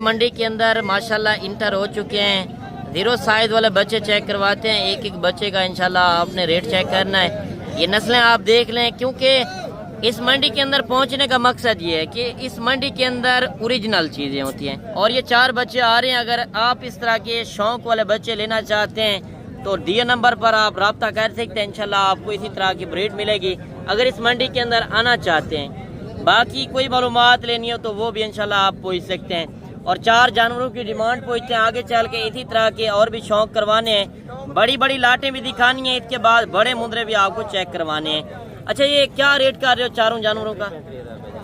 मंडी के अंदर माशाल्लाह इंटर हो चुके हैं। जीरो साइज वाले बच्चे चेक करवाते हैं। एक एक बच्चे का इंशाल्लाह आपने रेट चेक करना है। ये नस्लें आप देख लें, क्योंकि इस मंडी के अंदर पहुंचने का मकसद ये है कि इस मंडी के अंदर ओरिजिनल चीज़ें होती हैं। और ये 4 बच्चे आ रहे हैं। अगर आप इस तरह के शौक वाले बच्चे लेना चाहते हैं तो दिए नंबर पर आप रब्ता कर सकते हैं। इंशाल्लाह आपको इसी तरह की ब्रीड मिलेगी अगर इस मंडी के अंदर आना चाहते हैं। बाकी कोई मालूमात लेनी हो तो वो भी इंशाल्लाह आप पूछ सकते हैं। और 4 जानवरों की डिमांड पूछते हैं। आगे चल के इसी तरह के और भी शौक करवाने हैं। बड़ी बड़ी लाटें भी दिखानी है। इसके बाद बड़े मुंदरे भी आपको चेक करवाने हैं। अच्छा, ये क्या रेट कर रहे हो चारों जानवरों का?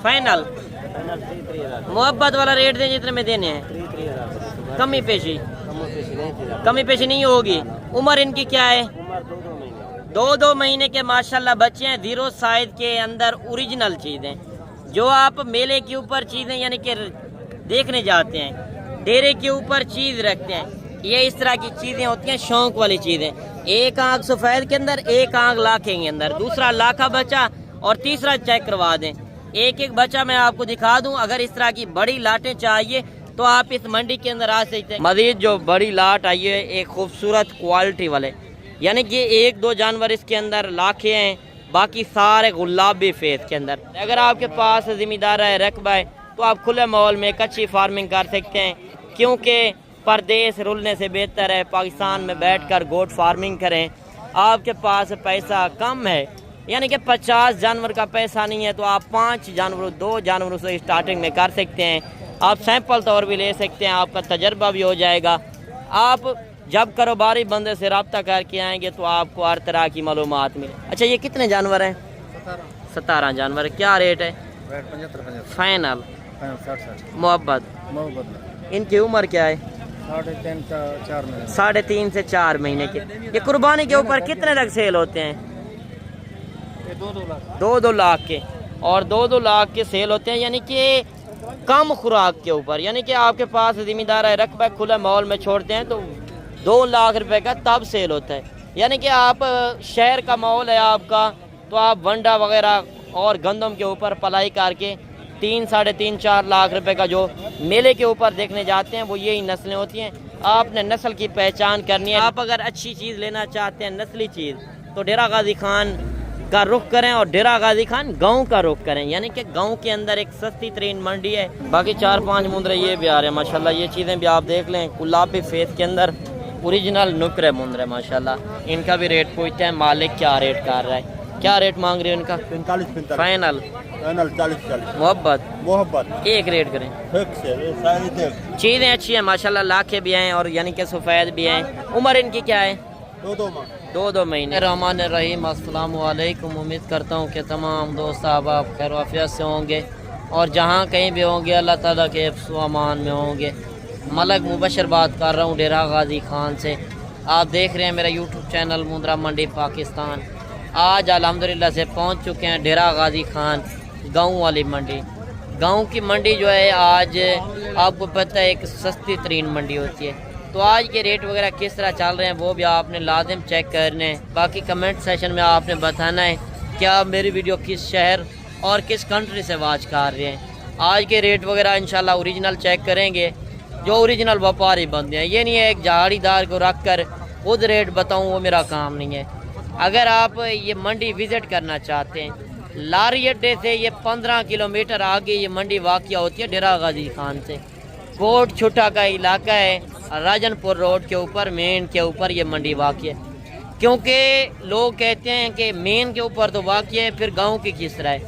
फाइनल मोहब्बत वाला रेट दें जितने में देने हैं। कमी पेशी नहीं होगी। उम्र इनकी क्या है? 2 महीने के माशाल्लाह बच्चे हैं। जीरो साइज के अंदर ओरिजिनल चीज़ें जो आप मेले के ऊपर चीज़ें यानी कि देखने जाते हैं, डेरे के ऊपर चीज रखते हैं, ये इस तरह की चीजें होती हैं, शौक वाली चीजें। एक आंख सफेद के अंदर, एक आंख लाखे के अंदर, दूसरा लाखा बच्चा और तीसरा चेक करवा दें। एक एक बच्चा मैं आपको दिखा दूं। अगर इस तरह की बड़ी लाटें चाहिए तो आप इस मंडी के अंदर आ सकते हैं। मजीद जो बड़ी लाट आई है एक खूबसूरत क्वालिटी वाले, यानी कि 1-2 जानवर इसके अंदर लाखे हैं, बाकी सारे गुलाबी फेस के अंदर। अगर आपके पास जिम्मेदार है, रकबा है, तो आप खुले माहौल में कच्ची फार्मिंग कर सकते हैं। क्योंकि परदेश रुलने से बेहतर है पाकिस्तान में बैठकर गोट फार्मिंग करें। आपके पास पैसा कम है, यानी कि 50 जानवर का पैसा नहीं है, तो आप 5 जानवरों 2 जानवरों से स्टार्टिंग में कर सकते हैं। आप सैंपल तौर भी ले सकते हैं, आपका तजर्बा भी हो जाएगा। आप जब कारोबारी बंदे से रब्ता करके आएंगे तो आपको हर तरह की मालूमात मिले। अच्छा, ये कितने जानवर हैं? 17 जानवर। क्या रेट है? 75 फाइनल मोहब्बत। इनकी उम्र क्या है? 3.5 से 4 महीने के। ये कुर्बानी के ऊपर कितने तक सेल होते हैं? 2-2 लाख के। और 2-2 लाख के सेल होते हैं, यानी कि कम खुराक के ऊपर। यानी कि आपके पास जिम्मेदार है, रकबा खुला माहौल में छोड़ते हैं तो 2 लाख रुपए का तब सेल होता है। यानी कि आप शहर का माहौल है आपका, तो आप वंडा वगैरह और गंदम के ऊपर पलाई करके 3, 3.5, 4 लाख रुपए का जो मेले के ऊपर देखने जाते हैं वो यही नस्लें होती हैं। आपने नस्ल की पहचान करनी है। आप अगर अच्छी चीज़ लेना चाहते हैं, नस्ली चीज़, तो डेरा गाजी खान का रुख करें। और डेरा गाजी खान गांव का रुख करें, यानी कि गांव के अंदर एक सस्ती तरीन मंडी है। बाकी 4-5 मुंदरे ये भी आ रहे हैं माशाल्लाह। ये चीज़ें भी आप देख लें, गुलाबी फेस के अंदर ओरिजिनल नुकरे मुंदरे माशाल्लाह। इनका भी रेट पूछते हैं मालिक क्या रेट कर रहा है। क्या रेट मांग रहे हैं इनका? 45 फाइनल 40 मोहब्बत एक रेट करें। चीज़ें अच्छी हैं माशाल्लाह, लाखे भी हैं और यानी कि सफ़ेद भी हैं। उम्र इनकी क्या है? 2 महीने। रहमान रहीम, अस्सलाम वालेकुम। उम्मीद करता हूँ कि तमाम दोस्त आप खैर वाफियत से होंगे और जहाँ कहीं भी होंगे अल्लाह ताला के हिफ्ज़ व अमान में होंगे। मलक मुबशर बात कर रहा हूँ डेरा गाजी खान से। आप देख रहे हैं मेरा यूट्यूब चैनल मुंद्रा मंडी पाकिस्तान। आज अल्हम्दुलिल्लाह से पहुंच चुके हैं डेरा गाजी खान, गांव वाली मंडी। गांव की मंडी जो है आज आपको पता है एक सस्ती तरीन मंडी होती है। तो आज के रेट वगैरह किस तरह चल रहे हैं वो भी आपने लाजिम चेक करने हैं। बाकी कमेंट सेशन में आपने बताना है कि आप मेरी वीडियो किस शहर और किस कंट्री से वाच कर रहे हैं। आज के रेट वगैरह इंशाल्लाह ओरिजिनल चेक करेंगे, जो ओरिजिनल व्यापारी बंदे हैं। ये नहीं है एक झाड़ीदार को रख कर खुद रेट बताऊँ, वो मेरा काम नहीं है। अगर आप ये मंडी विज़िट करना चाहते हैं, लारी अड्डे से ये 15 किलोमीटर आगे ये मंडी वाक़या होती है डेरा गाजी खान से। कोट छुट्टा का इलाका है, राजनपुर रोड के ऊपर, मेन के ऊपर ये मंडी वाक़या है। क्योंकि लोग कहते हैं कि मेन के ऊपर तो वाक़या है, फिर गांव की किस तरह है?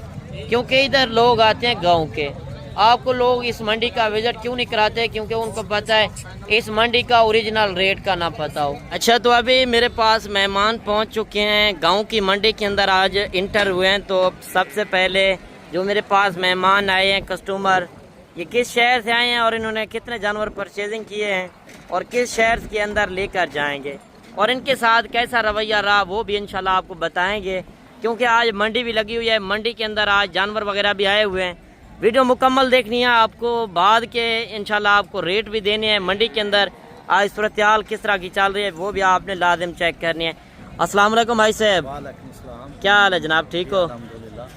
क्योंकि इधर लोग आते हैं गांव के। आपको लोग इस मंडी का विजिट क्यों नहीं कराते? क्योंकि उनको पता है इस मंडी का ओरिजिनल रेट का ना पता हो। अच्छा, तो अभी मेरे पास मेहमान पहुंच चुके हैं गांव की मंडी के अंदर, आज इंटर हुए हैं। तो सबसे पहले जो मेरे पास मेहमान आए हैं कस्टमर, ये किस शहर से आए हैं और इन्होंने कितने जानवर परचेजिंग किए हैं और किस शहर के अंदर लेकर जाएंगे और इनके साथ कैसा रवैया रहा वो भी इंशाल्लाह आपको बताएँगे। क्योंकि आज मंडी भी लगी हुई है, मंडी के अंदर आज जानवर वगैरह भी आए हुए हैं। वीडियो मुकम्मल देखनी है आपको, बाद के इंशाल्लाह आपको रेट भी देने हैं। मंडी के अंदर आज सूरत हाल किस तरह की चल रही है वो भी आपने लाजिम चेक करनी है। अस्सलाम वालेकुम भाई साहब। वालेकुम सलाम। क्या हाल है जनाब, ठीक हो?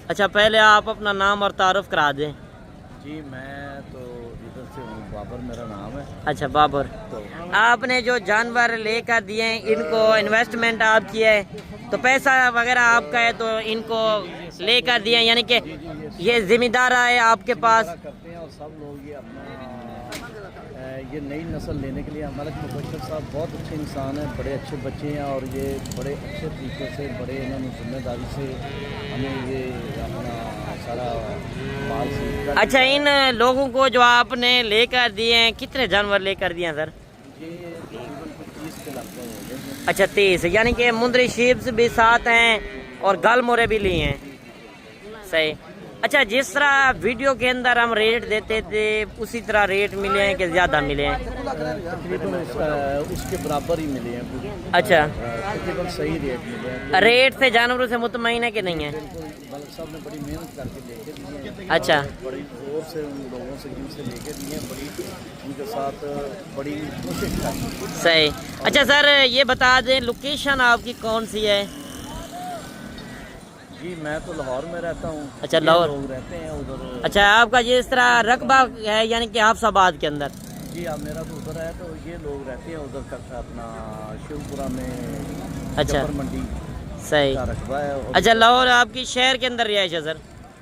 अच्छा, पहले आप अपना नाम और तारुफ करा दें। जी, मैं तो इधर से हूँ, बाबर मेरा नाम है। अच्छा बाबर, आपने जो जानवर लेकर दिए हैं इनको इन्वेस्टमेंट आप किया है, तो पैसा वगैरह आपका है, तो इनको लेकर दिए, यानी कि ये जिम्मेदार है आपके पास। करते हैं और सब लोग ये अपना ये नई नस्ल लेने के लिए हमारे मुबशर साहब बहुत अच्छे इंसान हैं, बड़े अच्छे बच्चे हैं और ये बड़े अच्छे तरीके से बड़े इन्होंने जिम्मेदारी से हमें ये अपना सारा माल सीख कर। अच्छा, इन लोगों को जो आपने लेकर दिए हैं, कितने जानवर लेकर दिए हैं सर? ये तकरीबन 25 के लगभग हो गए। अच्छा 30, यानी कि मुंदरी शीप्स भी साथ हैं और गल मोरे भी लिए हैं। सही। अच्छा, जिस तरह वीडियो के अंदर हम रेट देते थे उसी तरह रेट मिले हैं कि ज़्यादा मिले हैं? तकरीबन उसके बराबर ही मिले हैं। अच्छा, तकरीबन सही रेट मिले हैं। रेट से जानवरों से मुतमईन है कि नहीं है? मलिक साहब ने बड़ी मेहनत करके लेके दिए हैं। अच्छा, बड़ी जोर से उन लोगों से जिनसे लेके दिए हैं, बड़ी उनके साथ बड़ी कोशिश की। सही। अच्छा सर, ये बता दें लोकेशन आपकी कौन सी है? जी मैं तो लाहौर में रहता हूँ। अच्छा, लाहौर लोग रहते हैं उधर। अच्छा, आपका जिस तरह रकबा है यानी कि हाफसाबाद के अंदर? जी हाँ, मेरा तो उधर है, तो ये लोग रहते हैं उधर करता अपना शिवपुरा में। अच्छा, जबर मंडी सही। का रकबा है। अच्छा, लाहौर आपकी शहर के अंदर रिहाइश है सर?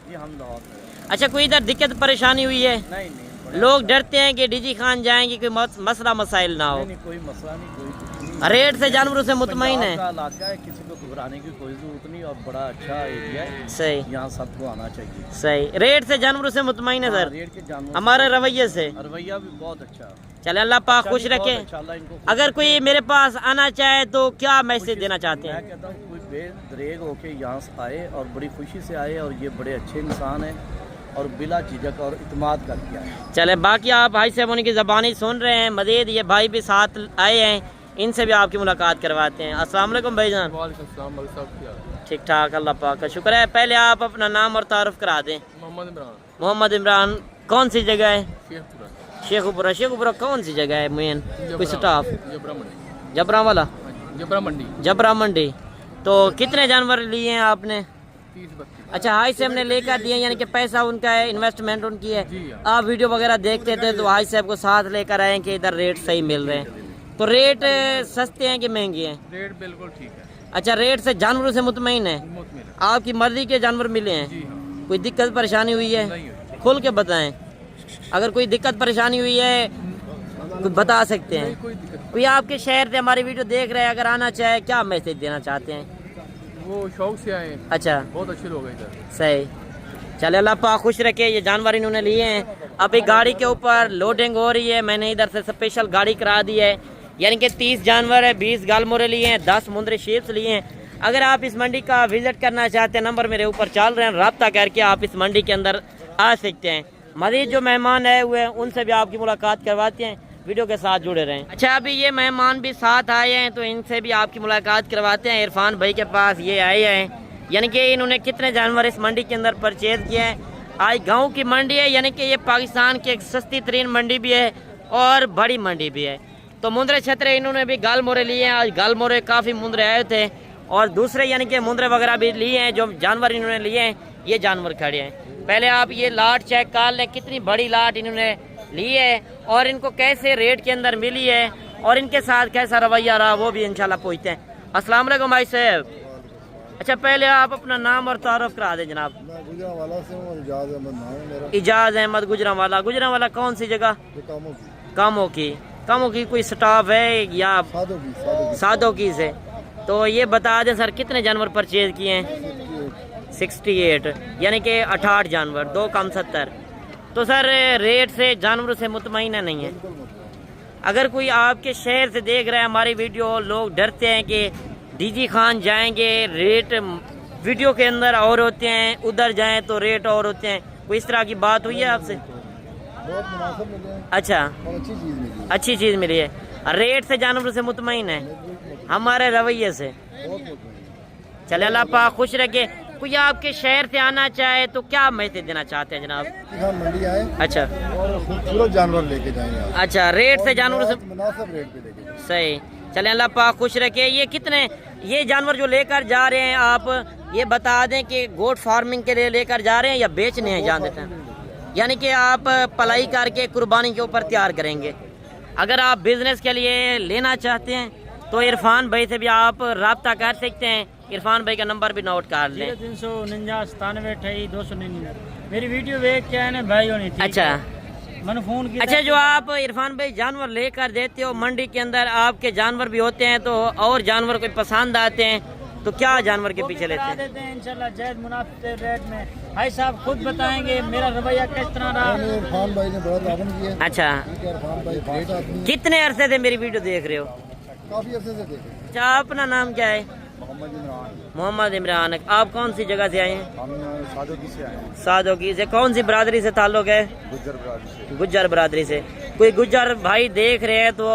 जी हम लाहौर में हैं। अच्छा, कोई इधर दिक्कत परेशानी हुई है? नहीं नहीं, लोग डरते हैं कि डीजी खान जाएंगे, कोई मसला मसाइल ना हो? नहीं, कोई मसला नहीं, कोई कुछ नहीं। रेट से जानवरों से मुतमईन है? पंजाब का इलाका है, किसी को घबराने की कोई जरूरत नहीं और बड़ा अच्छा एरिया है। सही, यहाँ सबको आना चाहिए। सही। रेट से जानवरों से मुतमईन है सर? रेट के जानवर हमारे रवैये से? रवैया भी बहुत अच्छा। चले, अल्लाह पाक खुश रखे। अगर कोई मेरे पास आना चाहे तो क्या मैसेज देना चाहते हैं? मैं कहता हूँ कोई बेदरेग होके यहाँ से आए और बड़ी खुशी से आए, और ये बड़े अच्छे इंसान हैं और बिला झिझक और इत्मीनान करके आए। चले, बाकी आप भाई साहब उनकी ज़बानी सुन रहे हैं, मजीद ये भाई भी साथ आए हैं, इनसे भी आपकी मुलाकात करवाते हैं। अस्सलाम वालेकुम भाईजान। ठीक ठाक, अल्लाह पाक का शुक्र है। पहले आप अपना नाम और तारुफ करा दें। मोहम्मद इमरान। कौन सी जगह है? शेखुपुरा। शेखुपुरा कौन सी जगह है मेन? कोई स्टाफ? जबरा वाला, जबरा मंडी। तो कितने जानवर लिए हैं आपने? 30-32। अच्छा, हाई साहब ने लेकर दिए, यानी कि पैसा उनका है, इन्वेस्टमेंट उनकी है। आप वीडियो वगैरह देखते थे तो हाई साहब को साथ लेकर आए कि इधर रेट सही मिल रहे हैं। तो रेट सस्ते हैं कि महंगे हैं? रेट बिल्कुल ठीक है। अच्छा, रेट से जानवरों से मुतमईन है? आपकी मर्जी के जानवर मिले हैं? जी हाँ। कोई दिक्कत परेशानी हुई है? नहीं हुई। खुल के बताएं, अगर कोई दिक्कत परेशानी हुई है तो बता सकते हैं। कोई दिक्कत कोई आपके शहर से हमारी वीडियो देख रहे हैं, अगर आना चाहे, क्या मैसेज देना चाहते हैं? वो शौक से आए, अच्छा, बहुत अच्छे लोग हैं इधर। सही। चले, अल्लाह पाक खुश रखे। ये जानवर इन्होंने लिए हैं। अभी गाड़ी के ऊपर लोडिंग हो रही है, मैंने इधर से स्पेशल गाड़ी करा दी है, यानी कि 30 जानवर है, 20 गालमोरे लिए हैं, 10 मुंदरी शीप्स लिए हैं। अगर आप इस मंडी का विजिट करना चाहते हैं, नंबर मेरे ऊपर चल रहे हैं, रब्ता करके आप इस मंडी के अंदर आ सकते हैं। मज़ीद जो मेहमान आए हुए हैं उनसे भी आपकी मुलाकात करवाते हैं, वीडियो के साथ जुड़े रहें। अच्छा, अभी ये मेहमान भी साथ आए हैं तो इनसे भी आपकी मुलाकात करवाते हैं। इरफान भाई के पास ये आए हैं, यानी कि इन्होंने कितने जानवर इस मंडी के अंदर परचेज किए हैं। आज गाँव की मंडी है, यानी कि ये पाकिस्तान की एक सस्ती तरीन मंडी भी है और बड़ी मंडी भी है। तो मुंदरे छतरे इन्होंने भी गाल मोरे लिए हैं। आज गाल मोरे काफ़ी मुंदरे आए थे और दूसरे यानी कि मुंदरे वगैरह भी लिए हैं। जो जानवर इन्होंने लिए हैं, ये जानवर खड़े हैं। पहले आप ये लाट चेक कर लें, कितनी बड़ी लाट इन्होंने ली है और इनको कैसे रेट के अंदर मिली है और इनके साथ कैसा रवैया रहा, वो भी इंशाल्लाह पूछते हैं। अस्सलाम वालेकुम भाई साहब। अच्छा, पहले आप अपना नाम और तारुफ करा दें जनाब। गुजरांवाला से हूँ, इजाज़ अहमद नाम है मेरा। इजाज़ अहमद गुजरांवाला। गुजरांवाला कौन सी जगह? कामों की। कामों की कोई स्टाफ है या सादों की से? तो ये बता दें सर, कितने जानवर परचेज किए हैं? 68, यानी कि 68 जानवर, 2 कम 70। तो सर रेट से जानवरों से मुतमईन नहीं है? अगर कोई आपके शहर से देख रहा है हमारी वीडियो, लोग डरते हैं कि डीजी खान जाएंगे, रेट वीडियो के अंदर और होते हैं, उधर जाएं तो रेट और होते हैं, कोई इस तरह की बात हुई है आपसे? बहुत मुनासिब मिले हैं अच्छा, और अच्छी चीज़ मिली है। अच्छी चीज़ मिली है। रेट से जानवरों से मुतमईन है? हमारे रवैये से? चले, अल्लाह पाक खुश रखे। कोई आपके शहर से आना चाहे तो क्या मैसेज देना चाहते हैं जनाब? यहाँ मंडी आए अच्छा, और खूबसूरत जानवर लेके जाएंगे आप। अच्छा, रेट से जानवरों से मुनासिब रेट पे लेके जाएंगे। सही। चले, अल्लाह पाक खुश रखे। ये कितने, ये जानवर जो लेकर जा रहे हैं आप, ये बता दें कि गोट फार्मिंग के लिए लेकर जा रहे हैं या बेचने हैं? जान देते हैं यानी कि आप पलाई करके कुर्बानी के ऊपर तैयार करेंगे। अगर आप बिजनेस के लिए लेना चाहते हैं तो इरफान भाई से भी आप रब्ता कर सकते हैं। इरफान भाई का नंबर भी नोट कर लें। 349 मेरी वीडियो देख के आए ना भाई होनी। अच्छा, मैंने फोन किया। अच्छा, जो आप इरफान भाई जानवर लेकर देते हो मंडी के अंदर, आपके जानवर भी होते हैं तो और जानवर कोई पसंद आते हैं तो क्या जानवर के पीछे लेते हैं? इंशाल्लाह जायज मुनाफिक रेट में। भाई साहब खुद बताएंगे मेरा रवैया किस तरह रहा। इरफान भाई ने बहुत तावन किया। अच्छा, इरफान भाई खास आदमी है। कितने अरसे से मेरी वीडियो देख रहे हो? काफी अरसे से देखे। अच्छा, अपना नाम क्या है? मोहम्मद इमरान। मोहम्मद इमरान। आप कौन सी जगह से आए हैं? हम सादोकी से आए हैं। सादोकी से। कौन सी बरादरी से ताल्लुक है? गुज्जर बरादरी से। गुज्जर बरादरी से। कोई गुज्जर भाई देख रहे हैं तो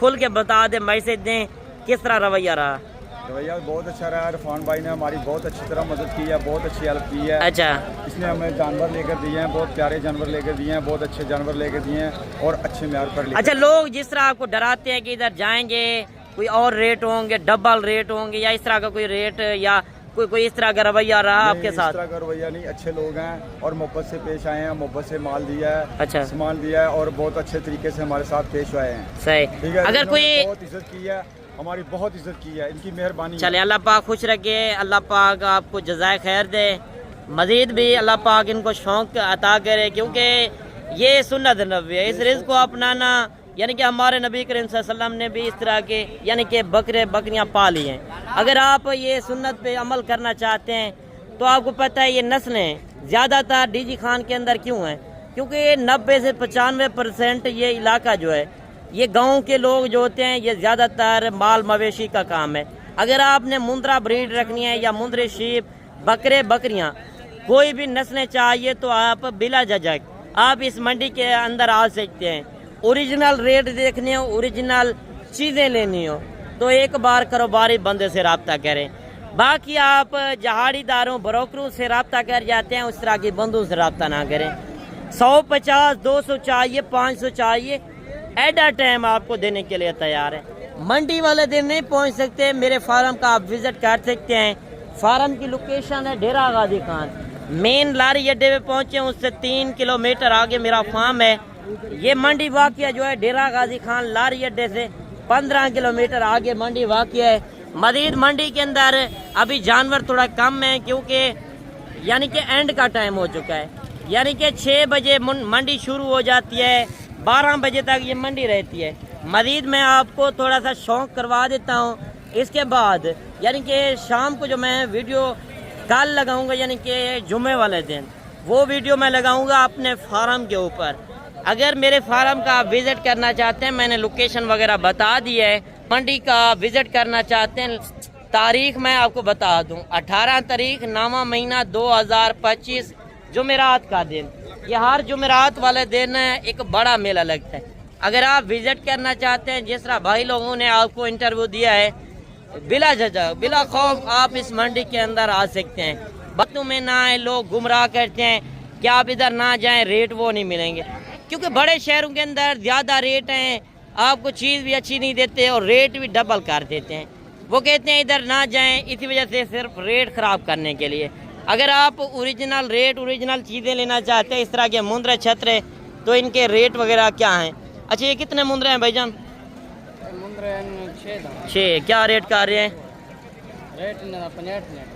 खुल के बता दे, मैसेज दें किस तरह रवैया रहा। रवैया बहुत अच्छा रहा। इरफान भाई ने हमारी बहुत अच्छी तरह मदद की है, बहुत अच्छी हेल्प की है। अच्छा, इसने हमें जानवर लेकर दिए हैं, बहुत प्यारे जानवर लेकर दिए हैं, बहुत अच्छे जानवर लेकर दिए हैं और अच्छे म्यार पर लेकर। अच्छा, लोग जिस तरह आपको डराते हैं कि इधर जाएंगे कोई और रेट होंगे, डबल रेट होंगे, या इस तरह का कोई रेट या कोई इस तरह का रवैया रहा आपके साथ? इस तरह का रवैया नहीं, अच्छे लोग हैं और मोहब्बत से पेश आए हैं, मोहब्बत से माल दिया है। अच्छा, सामान दिया है और बहुत अच्छे तरीके से हमारे साथ पेश आए हैं। सही। ठीक है, अगर कोई बहुत इज्जत की है, हमारी बहुत इज्जत की है, इनकी मेहरबानी। चले, अल्लाह पाक खुश रखे, अल्लाह पाक आपको जज़ाए खैर दे, मजीद भी अल्लाह पाक इनको शौक अता करे, क्योंकि ये सुन्नत नबी है। इस रिज़्क़ को अपनाना, यानी कि हमारे नबी करीम सल्लल्लाहु अलैहि वसल्लम ने भी इस तरह के यानी कि बकरियां पाली हैं। अगर आप ये सुन्नत पे अमल करना चाहते हैं तो आपको पता है ये नस्लें ज़्यादातर डीजी खान के अंदर क्यों हैं? क्योंकि 90 से 95% ये इलाका जो है, ये गाँव के लोग जो होते हैं, ये ज़्यादातर माल मवेशी का काम है। अगर आपने मुंद्रा ब्रीड रखनी है या मुंद्रे शीप, बकरियाँ, कोई भी नस्लें चाहिए तो आप बिला झिझक आप इस मंडी के अंदर आ सकते हैं। ओरिजिनल रेट देखने हो, ओरिजिनल चीज़ें लेनी हो तो एक बार कारोबारी बंदे से रब्ता करें। बाकी आप जहाड़ीदारों, ब्रोकरों से रब्ता कर जाते हैं, उस तरह के बंदों से रब्ता ना करें। 150, 200 चाहिए, 500 चाहिए, एट अ टाइम आपको देने के लिए तैयार है। मंडी वाले दिन नहीं पहुंच सकते, मेरे फार्म का आप विजिट कर सकते हैं। फार्म की लोकेशन है डेरा गाजी खान, मेन लारी अड्डे पे पहुंचे, उससे 3 किलोमीटर आगे मेरा फार्म है। ये मंडी वाक़िया जो है डेरा गाजी खान लारी अड्डे से 15 किलोमीटर आगे मंडी वाक़िया है। मजीद मंडी के अंदर अभी जानवर थोड़ा कम है, क्योंकि यानी कि एंड का टाइम हो चुका है। यानी कि 6 बजे मंडी शुरू हो जाती है, 12 बजे तक ये मंडी रहती है। मजीद मैं आपको थोड़ा सा शौक करवा देता हूँ। इसके बाद यानी कि शाम को जो मैं वीडियो कल लगाऊंगा, यानी कि जुमे वाले दिन, वो वीडियो मैं लगाऊंगा अपने फार्म के ऊपर। अगर मेरे फार्म का आप विज़िट करना चाहते हैं, मैंने लोकेशन वगैरह बता दी है। मंडी का विज़िट करना चाहते हैं, तारीख मैं आपको बता दूं, 18 तारीख नामा महीना 2025 जुमेरात का दिन। ये हर जुमेरात वाले दिन एक बड़ा मेला लगता है। अगर आप विज़िट करना चाहते हैं, जिस तरह भाई लोगों ने आपको इंटरव्यू दिया है, बिला झिझक बिला खौफ आप इस मंडी के अंदर आ सकते हैं। वक्तों में ना आए, लोग गुमराह करते हैं कि आप इधर ना जाएं, रेट वो नहीं मिलेंगे, क्योंकि बड़े शहरों के अंदर ज़्यादा रेट हैं, आपको चीज़ भी अच्छी नहीं देते और रेट भी डबल कर देते हैं। वो कहते हैं इधर ना जाएं, इसी वजह से सिर्फ रेट ख़राब करने के लिए। अगर आप ओरिजिनल रेट, ओरिजिनल चीज़ें लेना चाहते हैं, इस तरह के मुंद्रे छतरे, तो इनके रेट वगैरह क्या हैं? अच्छा, ये कितने मुंद्रे हैं भाईजान? मुंद्रे 6। क्या रेट कर रहे हैं? रेट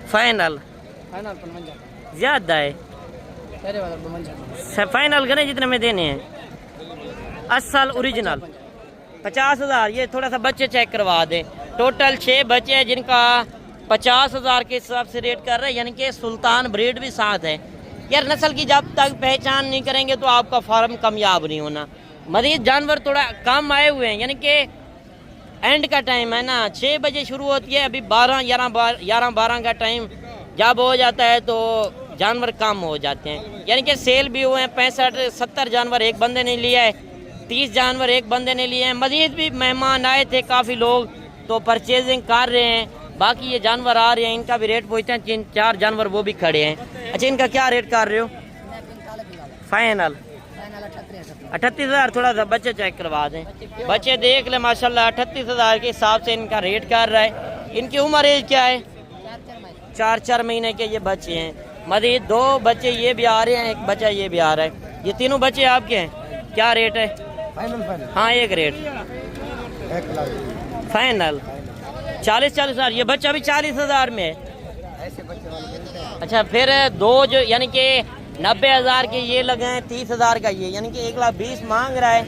फाइनल ज़्यादा है, फाइनल करें जितने में देने हैं। असल ओरिजिनल 50,000। ये थोड़ा सा बच्चे चेक करवा दें। टोटल 6 बच्चे हैं जिनका 50,000 के हिसाब से रेट कर रहे हैं, यानी कि सुल्तान ब्रीड भी साथ है। यार नस्ल की जब तक पहचान नहीं करेंगे तो आपका फार्म कामयाब नहीं होना। मजीद जानवर थोड़ा कम आए हुए हैं, यानी कि एंड का टाइम है ना, 6 बजे शुरू होती है, अभी 11-12 का टाइम जब हो जाता है तो जानवर कम हो जाते हैं। यानी कि सेल भी हुए हैं, 65-70 जानवर एक बंदे ने लिया है, 30 जानवर एक बंदे ने लिए हैं। मजीद भी मेहमान आए थे, काफ़ी लोग तो परचेजिंग कर रहे हैं। बाकी ये जानवर आ रहे हैं, इनका भी रेट पूछते हैं। 3-4 जानवर वो भी खड़े हैं। अच्छा, इनका क्या रेट कर रहे हो? फाइनल 38,000। थोड़ा सा बच्चे चेक करवा दें, बच्चे देख ले माशाल्लाह। 38,000 के हिसाब से इनका रेट कर रहा है। इनकी उम्र एज क्या है? 4-4 महीने के ये बच्चे हैं। मजीद 2 बच्चे ये भी आ रहे हैं, एक बच्चा ये भी आ रहा है। ये तीनों बच्चे आपके हैं, क्या रेट है? फाइनल हाँ एक रेट 1 लाख फाइनल 40 हज़ार। ये बच्चा भी 40 हज़ार में है। ऐसे बच्चे वाले मिलते हैं। अच्छा फिर 2 जो यानी कि 90 हज़ार के ये लगे हैं, 30 हज़ार का ये, यानी कि 1,20,000 मांग रहा है।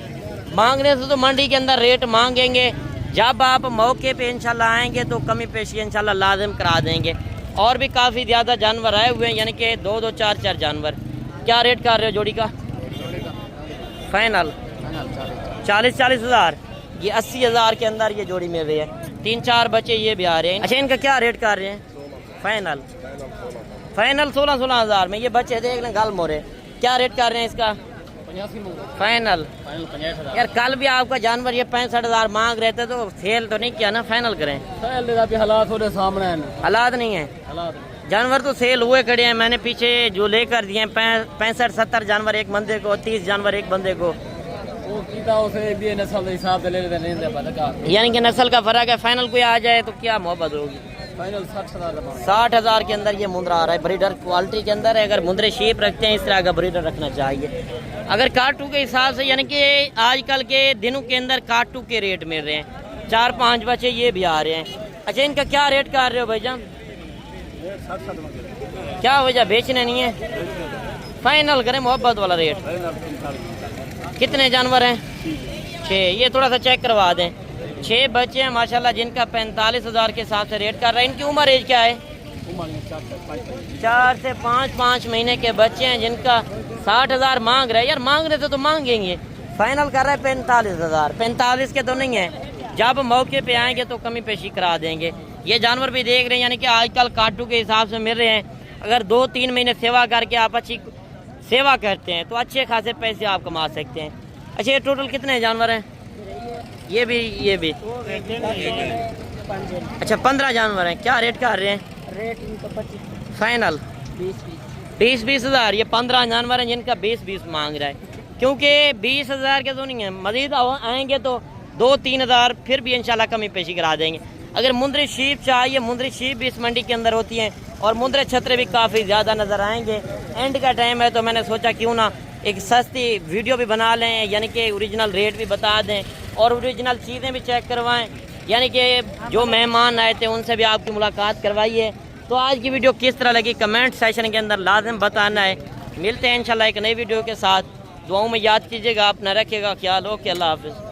मांगने से तो मंडी के अंदर रेट मांगेंगे, जब आप मौके पे इंशाल्लाह आएंगे तो कमी पेशी इंशाल्लाह लाजिम करा देंगे। और भी काफ़ी ज़्यादा जानवर आए हुए हैं, यानी कि 2-2, 4-4 जानवर। क्या रेट कर रहे हो जोड़ी का? फाइनल 40 हज़ार। ये 80 हज़ार के अंदर ये जोड़ी मिल रही है। 3-4 बच्चे ये भी आ रहे हैं। अच्छा इनका क्या रेट कर रहे हैं? फाइनल 16 हज़ार में। ये बच्चे देख लें गल मोरे, क्या रेट कर रहे हैं इसका? फाइनल यार कल भी आपका जानवर ये 65 हज़ार मांग रहे थे, तो सेल तो नहीं किया ना, फाइनल करें। हालात हो सामने हालात नहीं है, जानवर तो सेल हुए खड़े हैं। मैंने पीछे जो लेकर दिए 65-70 जानवर एक बंदे को, 30 जानवर एक बंदे को, यानी कि नस्ल का फर्क है। फाइनल कोई आ जाए तो क्या मोहब्बत होगी? फाइनल 60 हज़ार के अंदर ये मुंद्रा आ रहा है। ब्रीडर क्वालिटी के अंदर है, अगर मुंद्रे शेप रखते हैं इस तरह का ब्रीडर रखना चाहिए। अगर काटू के हिसाब से, यानी कि आजकल के दिनों के अंदर काटू के रेट मिल रहे हैं। 4-5 बच्चे ये भी आ रहे हैं। अच्छा इनका क्या रेट कर रहे हो भाईजान? क्या वजह बेचने नहीं है? फाइनल करें मोहब्बत वाला रेट। कितने जानवर हैं? 6। ये थोड़ा सा चेक करवा दें। 6 बच्चे हैं माशाल्लाह, जिनका 45 हज़ार के हिसाब से रेट कर रहा है। इनकी उम्र एज क्या है? 4 से 5 महीने के बच्चे हैं, जिनका 60 हज़ार मांग रहे हैं। यार मांग रहे थे तो मांगेंगे, फाइनल कर रहा है 45 हज़ार। 45 के तो नहीं है, जब मौके पे आएंगे तो कमी पेशी करा देंगे। ये जानवर भी देख रहे हैं, यानी कि आजकल काटू के हिसाब से मिल रहे हैं। अगर 2-3 महीने सेवा करके आप अच्छी सेवा करते हैं तो अच्छे खासे पैसे आप कमा सकते हैं। अच्छा ये टोटल कितने जानवर हैं? ये भी अच्छा 15 जानवर हैं। क्या रेट कर रहे हैं? रेट इनका 25 फाइनल 20 हज़ार। ये 15 जानवर हैं जिनका 20 मांग रहा है, क्योंकि 20 हज़ार के तो नहीं है। मजीद आएंगे तो 2-3 हज़ार फिर भी इंशाल्लाह कमी पेशी करा देंगे। अगर मुंद्री शीप चाहिए, मुंद्री शीप भी इस मंडी के अंदर होती हैं, और मुंद्रे छतरे भी काफ़ी ज़्यादा नज़र आएंगे। एंड का टाइम है तो मैंने सोचा क्यों ना एक सस्ती वीडियो भी बना लें, यानी कि ओरिजिनल रेट भी बता दें और ओरिजिनल चीज़ें भी चेक करवाएं, यानी कि जो मेहमान आए थे उनसे भी आपकी मुलाकात करवाइए। तो आज की वीडियो किस तरह लगी कमेंट सेक्शन के अंदर लाजिम बताना है। मिलते हैं इंशाल्लाह एक नई वीडियो के साथ। दुआओं में याद कीजिएगा, अपना रखिएगा ख्याल। ओके, अल्लाह हाफिज़।